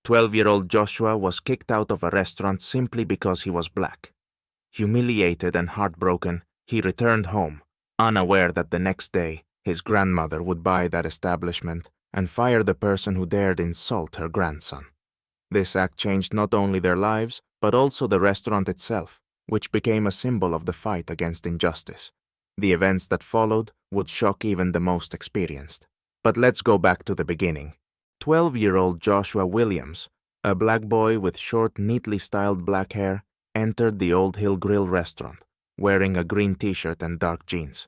12-year-old Joshua was kicked out of a restaurant simply because he was black. Humiliated and heartbroken, he returned home, unaware that the next day his grandmother would buy that establishment and fire the person who dared insult her grandson. This act changed not only their lives, but also the restaurant itself, which became a symbol of the fight against injustice. The events that followed would shock even the most experienced. But let's go back to the beginning. 12-year-old Joshua Williams, a black boy with short, neatly styled black hair, entered the Old Hill Grill restaurant, wearing a green t-shirt and dark jeans.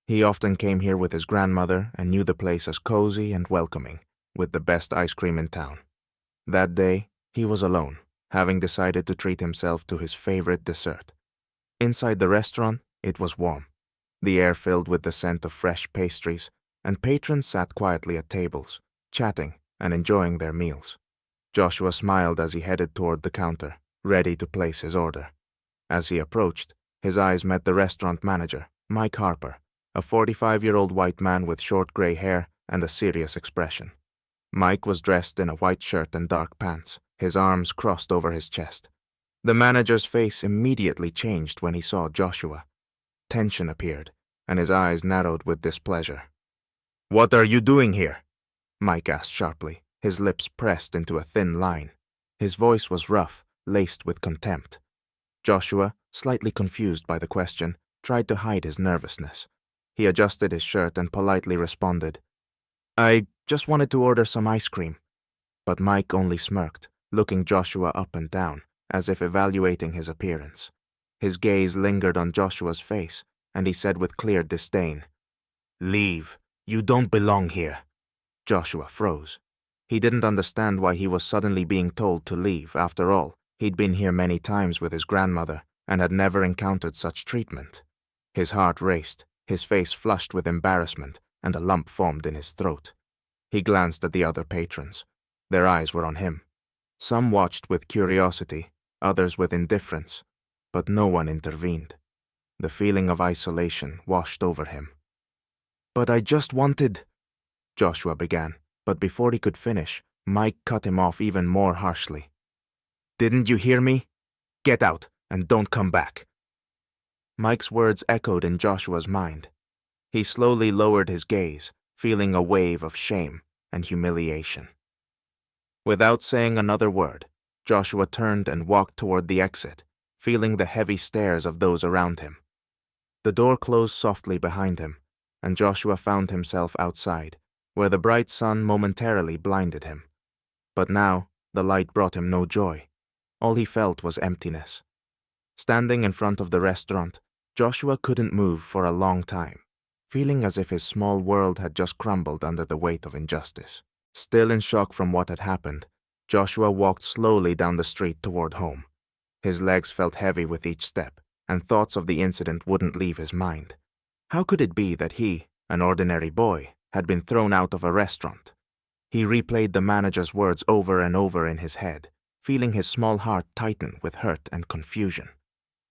He often came here with his grandmother and knew the place as cozy and welcoming, with the best ice cream in town. That day, he was alone, having decided to treat himself to his favorite dessert. Inside the restaurant, it was warm, the air filled with the scent of fresh pastries, and patrons sat quietly at tables, chatting and enjoying their meals. Joshua smiled as he headed toward the counter, ready to place his order. As he approached, his eyes met the restaurant manager, Mike Harper, a 45-year-old white man with short gray hair and a serious expression. Mike was dressed in a white shirt and dark pants, his arms crossed over his chest. The manager's face immediately changed when he saw Joshua. Tension appeared, and his eyes narrowed with displeasure. "What are you doing here?" Mike asked sharply, his lips pressed into a thin line. His voice was rough, laced with contempt. Joshua, slightly confused by the question, tried to hide his nervousness. He adjusted his shirt and politely responded, "I just wanted to order some ice cream." But Mike only smirked, looking Joshua up and down, as if evaluating his appearance. His gaze lingered on Joshua's face, and he said with clear disdain, "Leave. You don't belong here." Joshua froze. He didn't understand why he was suddenly being told to leave. After all, he'd been here many times with his grandmother and had never encountered such treatment. His heart raced, his face flushed with embarrassment, and a lump formed in his throat. He glanced at the other patrons. Their eyes were on him. Some watched with curiosity, others with indifference, but no one intervened. The feeling of isolation washed over him. "But I just wanted—" Joshua began, but before he could finish, Mike cut him off even more harshly. "Didn't you hear me? Get out, and don't come back." Mike's words echoed in Joshua's mind. He slowly lowered his gaze, feeling a wave of shame and humiliation. Without saying another word, Joshua turned and walked toward the exit, feeling the heavy stares of those around him. The door closed softly behind him, and Joshua found himself outside, where the bright sun momentarily blinded him. But now, the light brought him no joy. All he felt was emptiness. Standing in front of the restaurant, Joshua couldn't move for a long time, feeling as if his small world had just crumbled under the weight of injustice. Still in shock from what had happened, Joshua walked slowly down the street toward home. His legs felt heavy with each step, and thoughts of the incident wouldn't leave his mind. How could it be that he, an ordinary boy, had been thrown out of a restaurant? He replayed the manager's words over and over in his head, feeling his small heart tighten with hurt and confusion.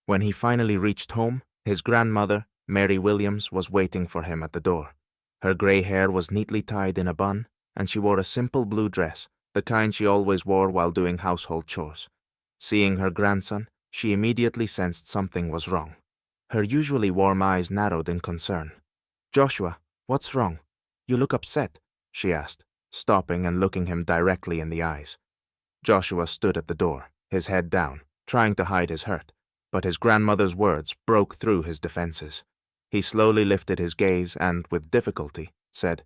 When he finally reached home, his grandmother, Mary Williams, was waiting for him at the door. Her gray hair was neatly tied in a bun, and she wore a simple blue dress, the kind she always wore while doing household chores. Seeing her grandson, she immediately sensed something was wrong. Her usually warm eyes narrowed in concern. "Joshua, what's wrong? You look upset," she asked, stopping and looking him directly in the eyes. Joshua stood at the door, his head down, trying to hide his hurt, but his grandmother's words broke through his defenses. He slowly lifted his gaze and, with difficulty, said,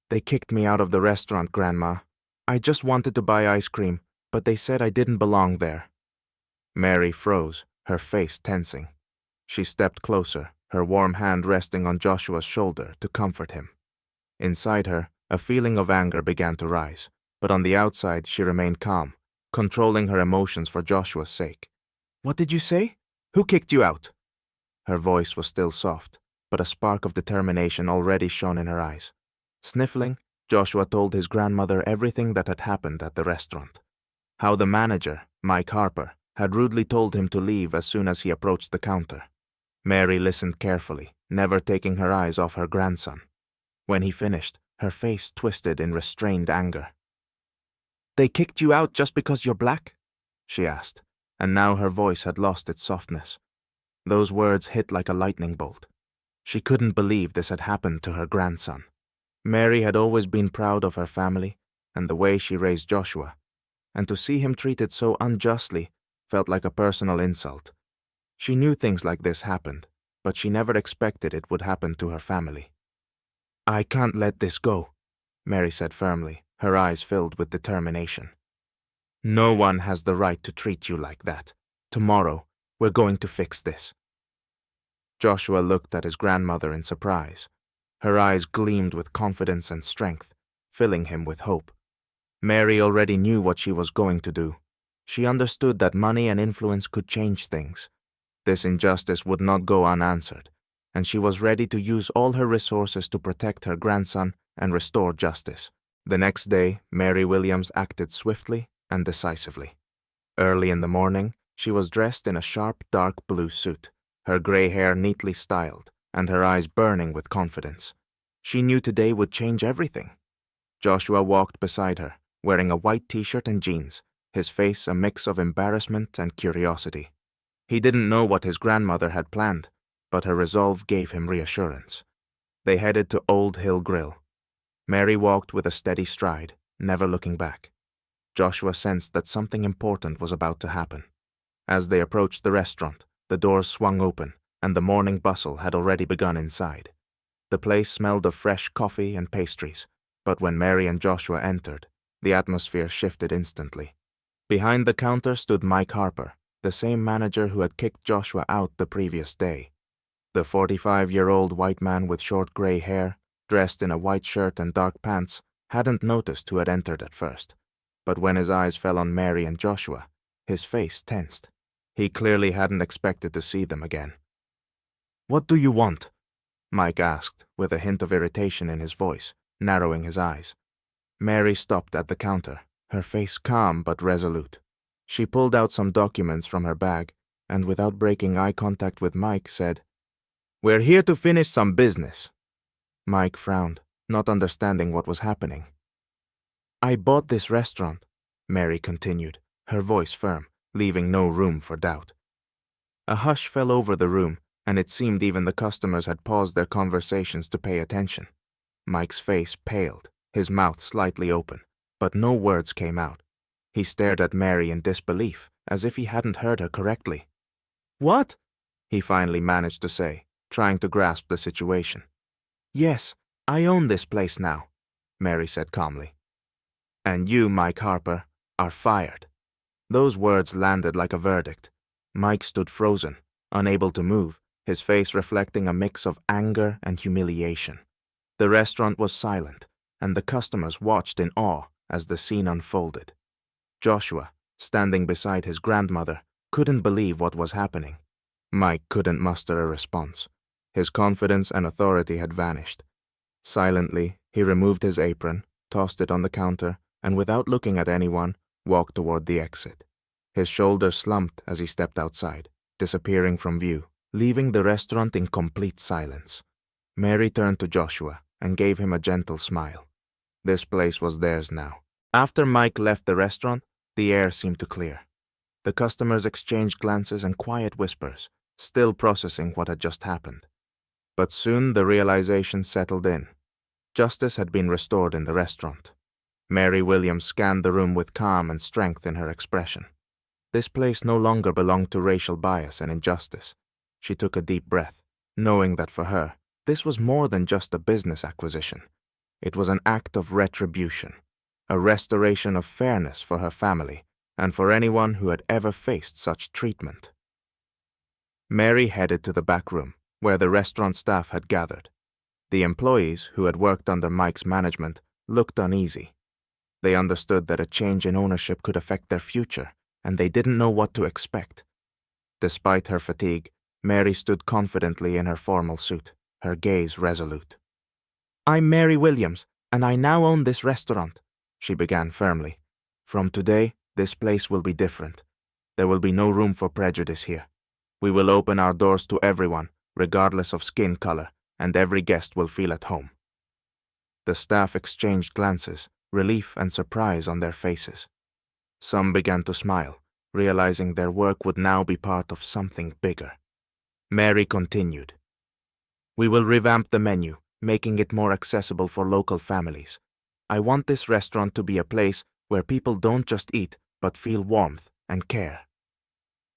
"They kicked me out of the restaurant, Grandma. I just wanted to buy ice cream, but they said I didn't belong there." Mary froze, her face tensing. She stepped closer, her warm hand resting on Joshua's shoulder to comfort him. Inside her, a feeling of anger began to rise, but on the outside she remained calm, controlling her emotions for Joshua's sake. "What did you say? Who kicked you out?" Her voice was still soft, but a spark of determination already shone in her eyes. Sniffling, Joshua told his grandmother everything that had happened at the restaurant. How the manager, Mike Harper, had rudely told him to leave as soon as he approached the counter. Mary listened carefully, never taking her eyes off her grandson. When he finished, her face twisted in restrained anger. They kicked you out just because you're black? She asked, and now her voice had lost its softness. Those words hit like a lightning bolt. She couldn't believe this had happened to her grandson. Mary had always been proud of her family and the way she raised Joshua, and to see him treated so unjustly felt like a personal insult. She knew things like this happened, but she never expected it would happen to her family. I can't let this go, Mary said firmly, her eyes filled with determination. No one has the right to treat you like that. Tomorrow, we're going to fix this. Joshua looked at his grandmother in surprise. Her eyes gleamed with confidence and strength, filling him with hope. Mary already knew what she was going to do. She understood that money and influence could change things. This injustice would not go unanswered, and she was ready to use all her resources to protect her grandson and restore justice. The next day, Mary Williams acted swiftly and decisively. Early in the morning, she was dressed in a sharp dark blue suit, her gray hair neatly styled, and her eyes burning with confidence. She knew today would change everything. Joshua walked beside her, wearing a white t-shirt and jeans, his face a mix of embarrassment and curiosity. He didn't know what his grandmother had planned, but her resolve gave him reassurance. They headed to Old Hill Grill. Mary walked with a steady stride, never looking back. Joshua sensed that something important was about to happen. As they approached the restaurant, the doors swung open, and the morning bustle had already begun inside. The place smelled of fresh coffee and pastries, but when Mary and Joshua entered, the atmosphere shifted instantly. Behind the counter stood Mike Harper, the same manager who had kicked Joshua out the previous day. The 45-year-old white man with short gray hair, dressed in a white shirt and dark pants, hadn't noticed who had entered at first. But when his eyes fell on Mary and Joshua, his face tensed. He clearly hadn't expected to see them again. "What do you want?" Mike asked, with a hint of irritation in his voice, narrowing his eyes. Mary stopped at the counter, her face calm but resolute. She pulled out some documents from her bag and, without breaking eye contact with Mike, said, "We're here to finish some business." Mike frowned, not understanding what was happening. "I bought this restaurant," Mary continued, her voice firm, leaving no room for doubt. A hush fell over the room, and it seemed even the customers had paused their conversations to pay attention. Mike's face paled, his mouth slightly open, but no words came out. He stared at Mary in disbelief, as if he hadn't heard her correctly. "What?" he finally managed to say, trying to grasp the situation. "Yes, I own this place now," Mary said calmly. "And you, Mike Harper, are fired." Those words landed like a verdict. Mike stood frozen, unable to move, his face reflecting a mix of anger and humiliation. The restaurant was silent, and the customers watched in awe as the scene unfolded. Joshua, standing beside his grandmother, couldn't believe what was happening. Mike couldn't muster a response. His confidence and authority had vanished. Silently, he removed his apron, tossed it on the counter, and without looking at anyone, walked toward the exit. His shoulders slumped as he stepped outside, disappearing from view, leaving the restaurant in complete silence. Mary turned to Joshua and gave him a gentle smile. This place was theirs now. After Mike left the restaurant, the air seemed to clear. The customers exchanged glances and quiet whispers, still processing what had just happened. But soon the realization settled in. Justice had been restored in the restaurant. Mary Williams scanned the room with calm and strength in her expression. This place no longer belonged to racial bias and injustice. She took a deep breath, knowing that for her, this was more than just a business acquisition. It was an act of retribution, a restoration of fairness for her family and for anyone who had ever faced such treatment. Mary headed to the back room, where the restaurant staff had gathered. The employees, who had worked under Mike's management, looked uneasy. They understood that a change in ownership could affect their future, and they didn't know what to expect. Despite her fatigue, Mary stood confidently in her formal suit, her gaze resolute. "I'm Mary Williams, and I now own this restaurant," she began firmly. "From today, this place will be different. There will be no room for prejudice here. We will open our doors to everyone, regardless of skin color, and every guest will feel at home." The staff exchanged glances, relief and surprise on their faces. Some began to smile, realizing their work would now be part of something bigger. Mary continued. We will revamp the menu, making it more accessible for local families. I want this restaurant to be a place where people don't just eat, but feel warmth and care.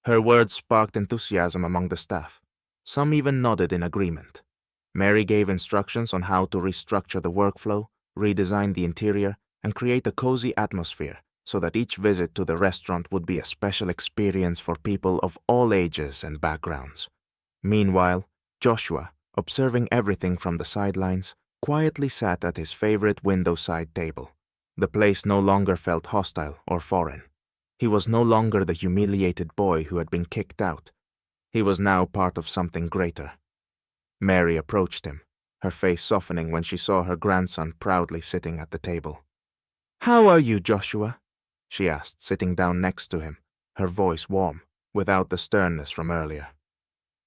Her words sparked enthusiasm among the staff. Some even nodded in agreement. Mary gave instructions on how to restructure the workflow, redesign the interior, and create a cozy atmosphere so that each visit to the restaurant would be a special experience for people of all ages and backgrounds. Meanwhile, Joshua, observing everything from the sidelines, quietly sat at his favorite window-side table. The place no longer felt hostile or foreign. He was no longer the humiliated boy who had been kicked out. He was now part of something greater. Mary approached him, her face softening when she saw her grandson proudly sitting at the table. "How are you, Joshua?" she asked, sitting down next to him, her voice warm, without the sternness from earlier.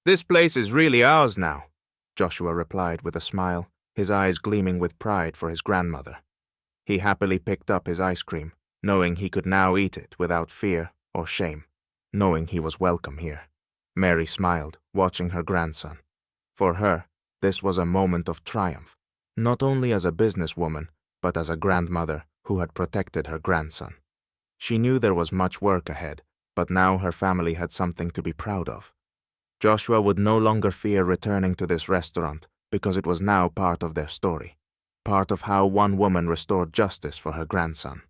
"This place is really ours now," Joshua replied with a smile, his eyes gleaming with pride for his grandmother. He happily picked up his ice cream, knowing he could now eat it without fear or shame, knowing he was welcome here. Mary smiled, watching her grandson. For her, this was a moment of triumph, not only as a businesswoman, but as a grandmother who had protected her grandson. She knew there was much work ahead, but now her family had something to be proud of. Joshua would no longer fear returning to this restaurant because it was now part of their story, part of how one woman restored justice for her grandson.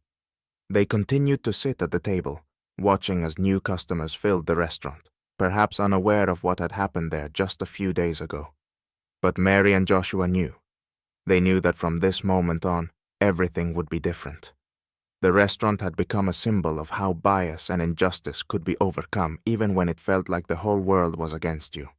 They continued to sit at the table, watching as new customers filled the restaurant, perhaps unaware of what had happened there just a few days ago. But Mary and Joshua knew. They knew that from this moment on, everything would be different. The restaurant had become a symbol of how bias and injustice could be overcome even when it felt like the whole world was against you.